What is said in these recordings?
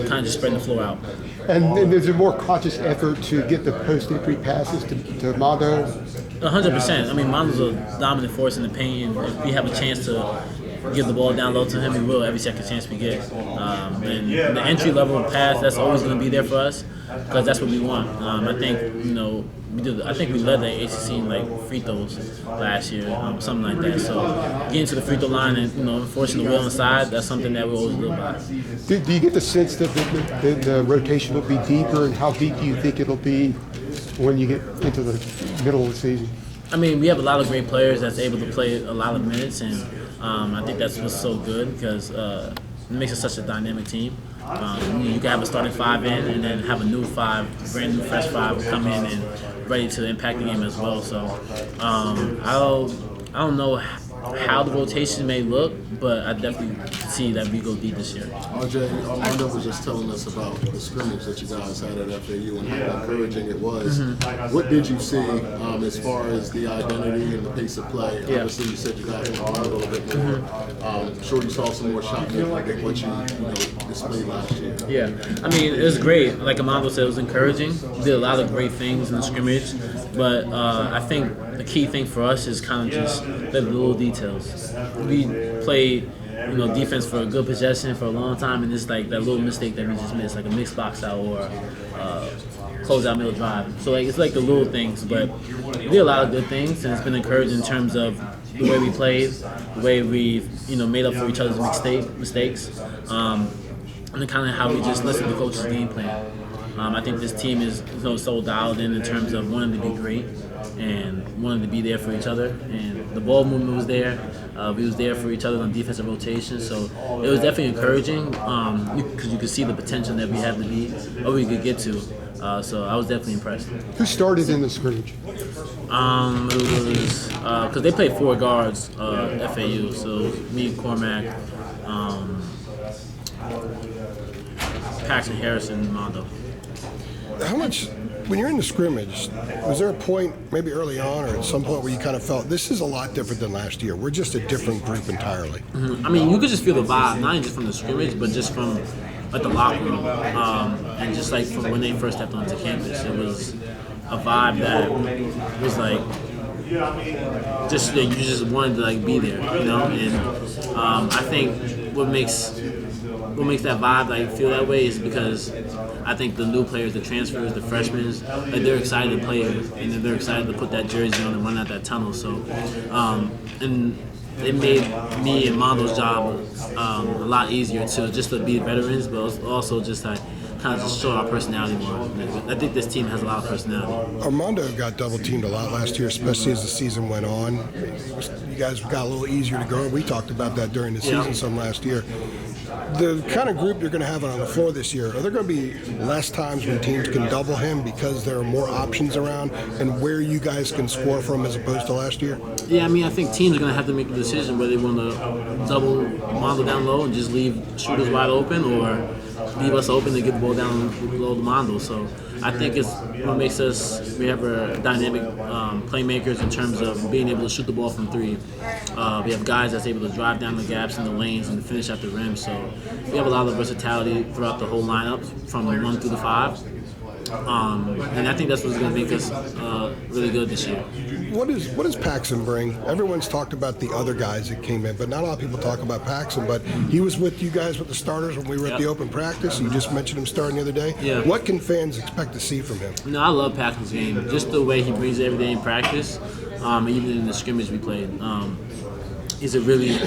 kind of just spreading the floor out. And there's a more conscious effort to get the post-entry passes to Mondo? 100%. I mean, Mondo's a dominant force in the paint, and if we have a chance to give the ball down low to him, we will every second chance we get. And the entry-level pass, that's always going to be there for us because that's what we want. I think, I think we led the ACC in like free throws last year, something like that. So getting to the free throw line and forcing the wheel inside, that's something that we always live by. Do you get the sense that the rotation will be deeper, and how deep do you think it'll be when you get into the middle of the season? I mean, we have a lot of great players that's able to play a lot of minutes, and I think that's what's so good because it makes us such a dynamic team. You can have a starting five in and then have a new five, brand new fresh five come in and ready to impact the game as well. So I don't know how the rotation may look, but I definitely see that we go deep this year. RJ, Armando was just telling us about the scrimmage that you guys had at FAU and how encouraging it was. Mm-hmm. What did you see as far as the identity and the pace of play? Yeah. Obviously, you said you guys went on a little bit more. Mm-hmm. Sure, you saw some more shot making than what you displayed last year. Yeah, I mean, it was great. Like Armando said, it was encouraging. We did a lot of great things in the scrimmage, but I think the key thing for us is kind of just the little details. We played, defense for a good possession for a long time, and it's like that little mistake that we just missed, like a mixed box out or close out middle drive. So it's like the little things, but we did a lot of good things, and it's been encouraging in terms of the way we played, the way we've made up for each other's mistakes, and kind of how we just listen to the coach's game plan. I think this team is so dialed in terms of wanting to be great and wanting to be there for each other. And the ball movement was there. We was there for each other on defensive rotation. So it was definitely encouraging because you could see the potential that we had to be, or we could get to. So I was definitely impressed. Who started in the scrimmage? It was because they played four guards FAU. So me, Cormac, Paxton, Harrison, and Mondo. How much, when you're in the scrimmage, was there a point maybe early on or at some point where you kind of felt this is a lot different than last year? We're just a different group entirely. Mm-hmm. I mean, you could just feel the vibe, not just from the scrimmage, but just from the locker room, and just like from when they first stepped onto campus. It was a vibe that was like just that you just wanted to be there, And I think what makes that vibe feel that way is because I think the new players, the transfers, the freshmen, they're excited to play and they're excited to put that jersey on and run out that tunnel. So, and it made me and Mondo's job a lot easier just to be veterans, but also just kind of just show our personality more. I think this team has a lot of personality. Armando got double teamed a lot last year, especially as the season went on. You guys got a little easier to go. We talked about that during the season some last year. The kind of group you're going to have on the floor this year, are there going to be less times when teams can double him because there are more options around and where you guys can score from as opposed to last year? Yeah, I mean, I think teams are going to have to make a decision whether they want to double Mondo down low and just leave shooters wide open or leave us open to get the ball down below the Mondo. So I think it's what makes us, we have a dynamic playmakers in terms of being able to shoot the ball from three. We have guys that's able to drive down the gaps in the lanes and finish at the rim. So we have a lot of versatility throughout the whole lineup from 1 through the 5. And I think that's what's going to make us really good this year. What does Paxton bring? Everyone's talked about the other guys that came in, but not a lot of people talk about Paxton. But he was with you guys with the starters when we were at the open practice. You just mentioned him starting the other day. Yeah. What can fans expect to see from him? No, I love Paxton's game. Just the way he brings it every day in practice, even in the scrimmage we played. He's a really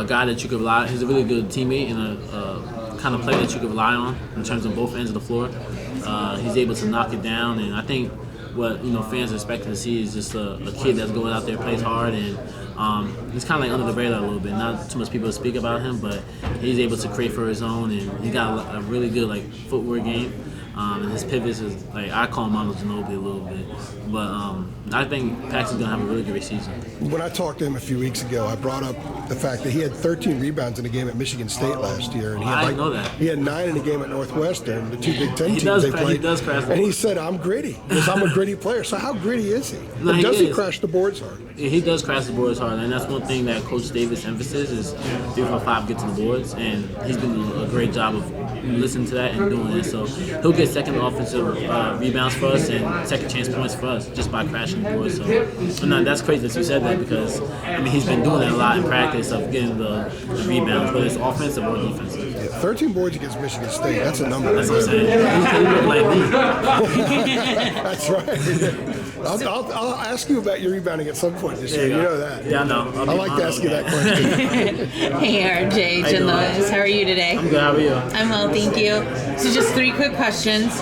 guy that you could rely on. He's a really good teammate and a kind of player that you could rely on in terms of both ends of the floor. He's able to knock it down, and I think what fans expect to see is just a kid that's going out there, plays hard, and he's kind of under the radar a little bit. Not too much people speak about him, but he's able to create for his own, and he got a really good footwork game. And his pivots is like I call him Manu Ginobili a little bit, but I think Paxton's gonna have a really great season. When I talked to him a few weeks ago, I brought up the fact that he had 13 rebounds in a game at Michigan State last year, and he had I didn't know that. He had 9 in a game at Northwestern, the two Big Ten teams does they crash- he played. does crash the and he boards. said, "I'm gritty because I'm a gritty player." So how gritty is he? No, Or he does he is. crash the boards hard? He does crash the boards hard, and that's one thing that Coach Davis' emphasis is 3 4 5 get to the boards, and he's been doing a great job of listening to that and doing it. So he'll get second offensive rebounds for us and second chance points for us just by crashing the boards. So and that's crazy that you said that because I mean he's been doing that a lot in practice of getting the rebounds, whether it's offensive or defensive. 13 boards against Michigan State. That's a number. That's what I'm saying. He look like me. That's right. I'll ask you about your rebounding at some point this year. You know that. Yeah, I know. I like to ask you that question. Hey, RJ, How you Jen doing? Lewis. How are you today? I'm good. How are you? I'm well, thank you. So just 3 quick questions.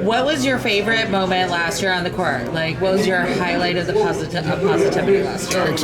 What was your favorite moment last year on the court? Like, what was your highlight of the positivity last year?